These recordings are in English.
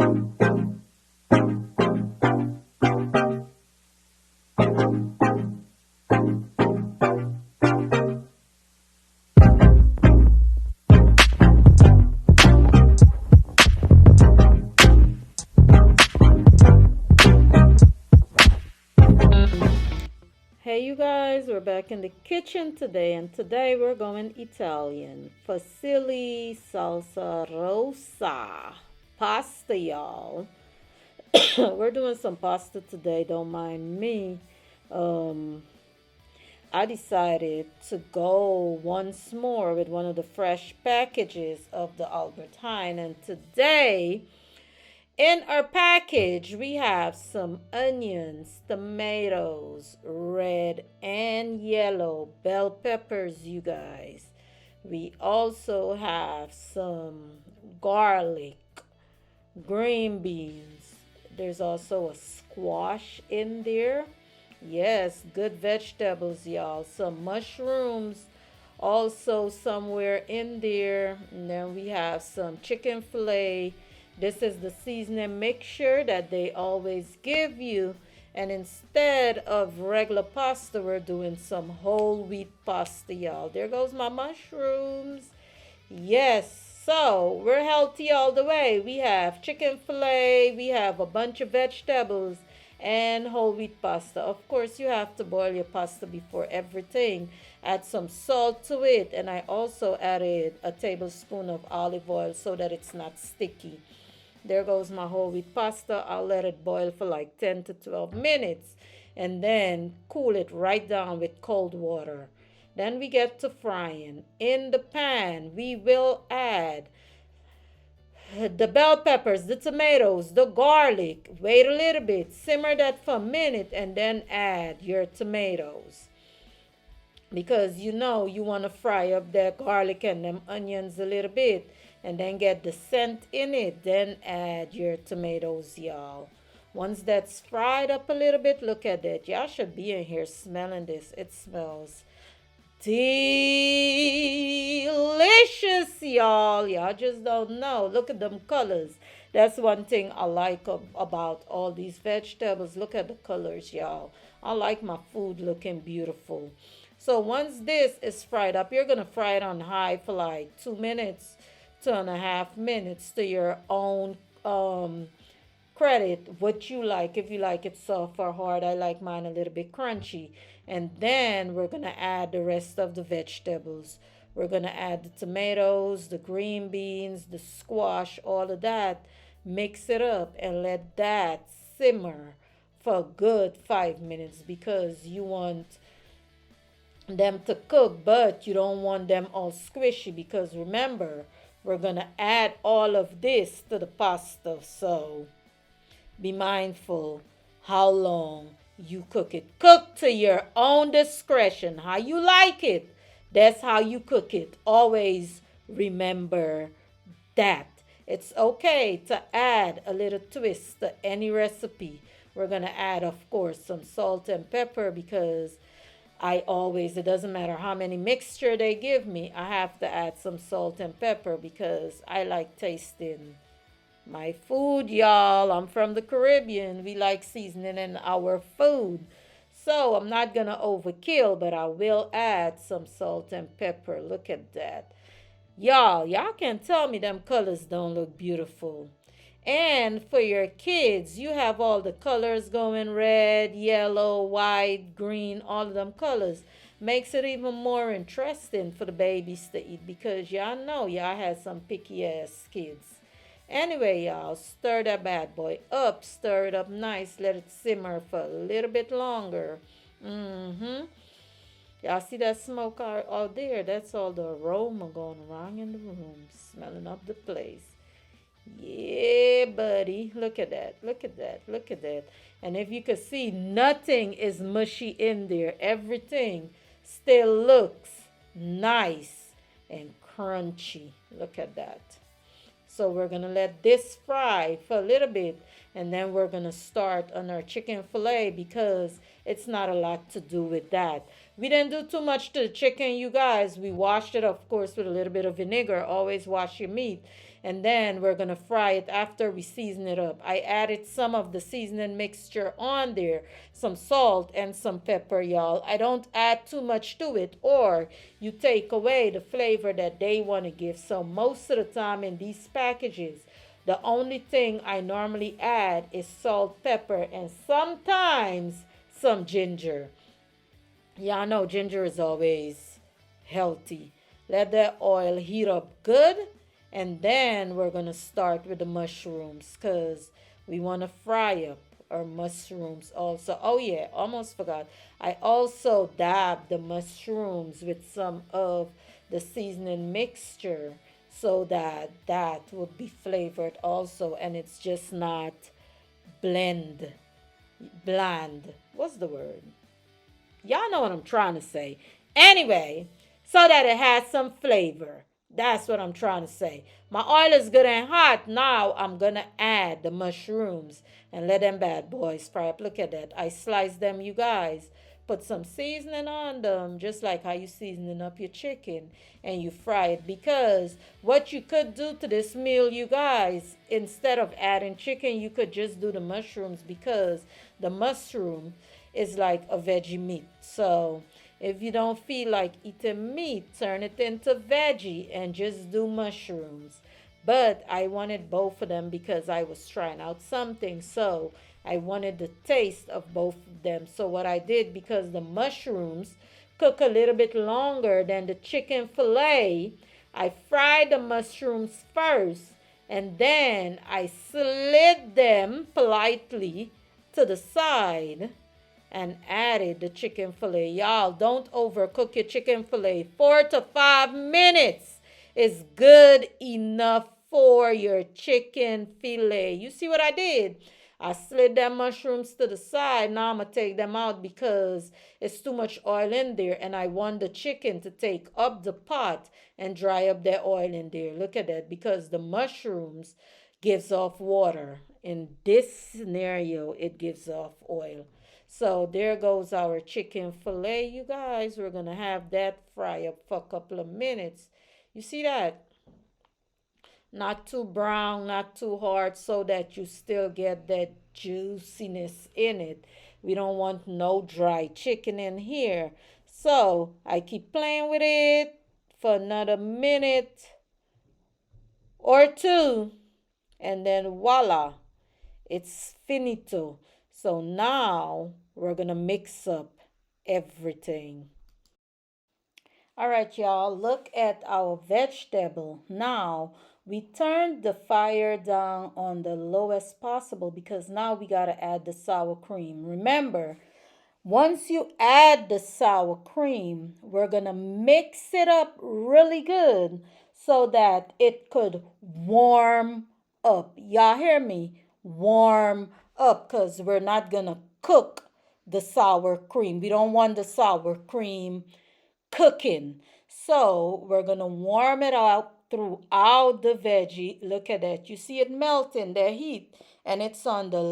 Hey you guys, we're back in the kitchen today, and today we're going Italian. Fusilli salsa rosa pasta, y'all. We're doing some pasta today, don't mind me. Um, I decided to go once more with one of the fresh packages of the Albert Heijn, and today in our package, we have some onions, tomatoes, red and yellow, bell peppers, you guys. We also have some garlic, green beans. There's also a squash in there. Yes, good vegetables, y'all. Some mushrooms also somewhere in there. And then we have some chicken fillet. This is the seasoning mixture that they always give you. And instead of regular pasta, we're doing some whole wheat pasta, y'all. There goes my mushrooms. Yes, so we're healthy all the way. We have chicken fillet, we have a bunch of vegetables, and whole wheat pasta. Of course, you have to boil your pasta before everything. Add some salt to it, and I also added a tablespoon of olive oil so that it's not sticky. There goes my whole wheat pasta. I'll let it boil for like 10 to 12 minutes and then cool it right down with cold water. Then we get to frying. In the pan, we will add the bell peppers, the tomatoes, the garlic. Wait a little bit, simmer that for a minute, and then add your tomatoes. Because you know you want to fry up that garlic and them onions a little bit and then get the scent in it. Then add your tomatoes, y'all. Once that's fried up a little bit, look at that. Y'all should be in here smelling this. It smells delicious, y'all. Y'all just don't know. Look at them colors. That's one thing I like about all these vegetables. Look at the colors, y'all. I like my food looking beautiful. So once this is fried up, you're going to fry it on high for like 2 minutes, 2.5 minutes to your own credit, what you like. If you like it soft or hard, I like mine a little bit crunchy. And then we're going to add the rest of the vegetables. We're going to add the tomatoes, the green beans, the squash, all of that. Mix it up and let that simmer for a good 5 minutes because you want them to cook, but you don't want them all squishy because remember, we're going to add all of this to the pasta. So be mindful how long you cook it. Cook to your own discretion. How you like it, that's how you cook it. Always remember that. It's okay to add a little twist to any recipe. We're going to add, of course, some salt and pepper because it doesn't matter how many mixture they give me, I have to add some salt and pepper because I like tasting my food, y'all. I'm from the Caribbean. We like seasoning in our food. So I'm not going to overkill, but I will add some salt and pepper. Look at that. Y'all can tell me them colors don't look beautiful. And for your kids, you have all the colors going red, yellow, white, green, all of them colors. Makes it even more interesting for the babies to eat because y'all know y'all had some picky ass kids. Anyway, y'all, stir that bad boy up. Stir it up nice. Let it simmer for a little bit longer. Mm-hmm. Y'all see that smoke out there? That's all the aroma going around in the room, smelling up the place. Yeah, buddy. Look at that. Look at that. Look at that. And if you could see, nothing is mushy in there. Everything still looks nice and crunchy. Look at that. So we're going to let this fry for a little bit. And then we're going to start on our chicken fillet because it's not a lot to do with that. We didn't do too much to the chicken, you guys. We washed it, of course, with a little bit of vinegar. Always wash your meat. and then we're gonna fry it after we season it up. I added some of the seasoning mixture on there, some salt and some pepper, y'all. I don't add too much to it, or you take away the flavor that they want to give. So most of the time in these packages, the only thing I normally add is salt, pepper, and sometimes some ginger. Y'all know ginger is always healthy. Let that oil heat up good, and then we're gonna start with the mushrooms because we want to fry up our mushrooms also. Oh yeah, almost forgot. I also dab the mushrooms with some of the seasoning mixture so that that would be flavored also, and it's just not blend bland. What's the word? Y'all know what I'm trying to say. Anyway, so that it has some flavor. That's what I'm trying to say. My oil is good and hot. Now I'm going to add the mushrooms and let them bad boys fry up. Look at that. I sliced them, you guys. Put some seasoning on them, just like how you seasoning up your chicken, and you fry it. Because what you could do to this meal, you guys, instead of adding chicken, you could just do the mushrooms, because the mushroom is like a veggie meat. So if you don't feel like eating meat, turn it into veggie and just do mushrooms. But I wanted both of them because I was trying out something. So I wanted the taste of both of them. So what I did, because the mushrooms cook a little bit longer than the chicken fillet, I fried the mushrooms first, and then I slid them politely to the side and added the chicken fillet. Y'all, don't overcook your chicken fillet. 4 to 5 minutes is good enough for your chicken fillet. You see what I did? I slid them mushrooms to the side. Now I'm going to take them out because it's too much oil in there, and I want the chicken to take up the pot and dry up that oil in there. Look at that, because the mushrooms gives off water. In this scenario, it gives off oil. So there goes our chicken fillet, you guys. We're going to have that fry up for a couple of minutes. You see that? Not too brown, not too hard, so that you still get that juiciness in it. We don't want no dry chicken in here. So I keep playing with it for another minute or two, and then voila, it's finito. So now we're going to mix up everything. All right, y'all, look at our vegetable. Now we turned the fire down on the lowest possible because now we got to add the sour cream. Remember, once you add the sour cream, we're going to mix it up really good so that it could warm up. Y'all hear me? Warm up, because we're not going to cook the sour cream. We don't want the sour cream cooking. So we're going to warm it up throughout the veggie. Look at that. You see it melting, the heat, and it's on the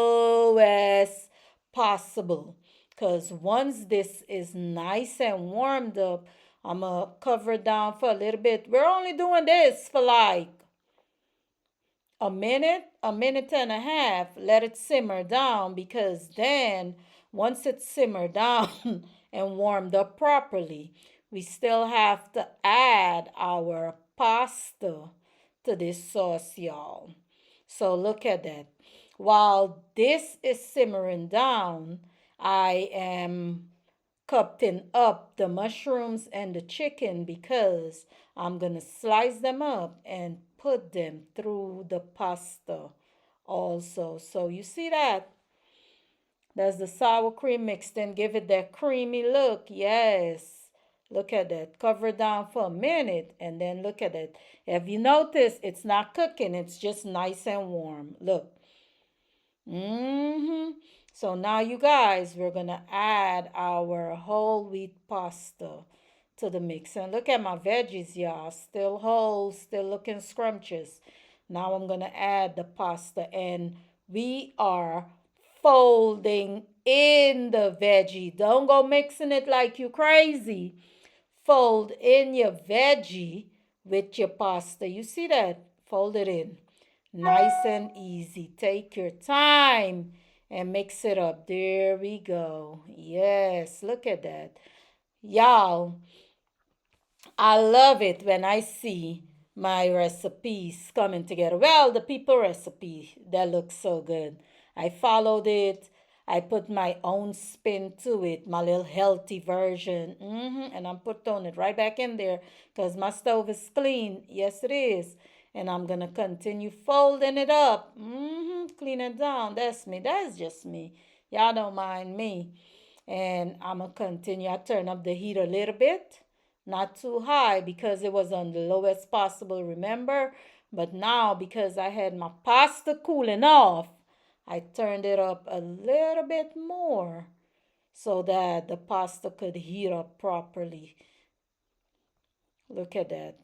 lowest possible. Because once this is nice and warmed up, I'm going to cover it down for a little bit. We're only doing this for like a minute and a half. Let it simmer down, because then once it's simmered down and warmed up properly, we still have to add our pasta to this sauce, y'all. So look at that. While this is simmering down, I am cutting up the mushrooms and the chicken, because I'm going to slice them up and put them through the pasta also. So you see that? That's the sour cream mixed in. Give it that creamy look. Yes. Look at that. Cover it down for a minute, and then look at it. If you notice, it's not cooking. It's just nice and warm. Look. So now, you guys, we're going to add our whole wheat pasta to the mix. And look at my veggies, y'all. Still whole, still looking scrumptious. Now I'm going to add the pasta, and we are folding in the veggie. Don't go mixing it like you crazy. Fold in your veggie with your pasta. You see that? Fold it in. Nice and easy. Take your time and mix it up. There we go. Yes, look at that. Y'all, I love it when I see my recipes coming together. Well, the people recipe that looks so good. I followed it. I put my own spin to it, my little healthy version. And I'm putting it right back in there because my stove is clean. Yes, it is. And I'm gonna continue folding it up. Clean it down. That's me. That's just me. Y'all don't mind me. And I'm gonna continue. I turn up the heat a little bit, not too high because it was on the lowest possible, remember? But now, because I had my pasta cooling off, I turned it up a little bit more so that the pasta could heat up properly. Look at that.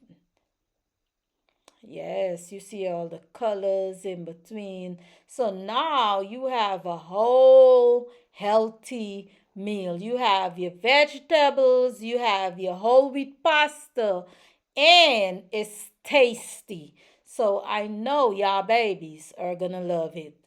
Yes, you see all the colors in between. So now you have a whole healthy meal. You have your vegetables, you have your whole wheat pasta, and it's tasty. So I know y'all babies are gonna love it.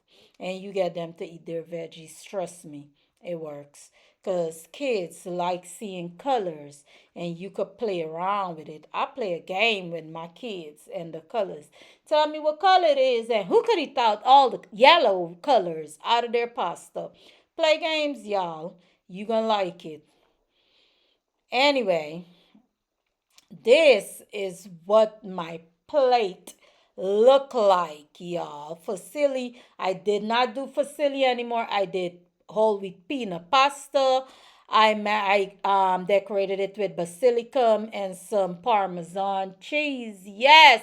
And you get them to eat their veggies. Trust me, it works. Because kids like seeing colors and you could play around with it. I play a game with my kids and the colors. Tell me what color it is and who could eat out all the yellow colors out of their pasta. Play games, y'all. You gonna like it. Anyway, this is what my plate look like, y'all. Fusilli, I did not do fusilli anymore. I did whole wheat pina pasta. I decorated it with basilicum and some parmesan cheese. Yes,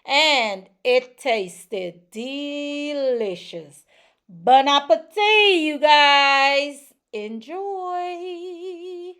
and it tasted delicious. Bon appetit, you guys. Enjoy.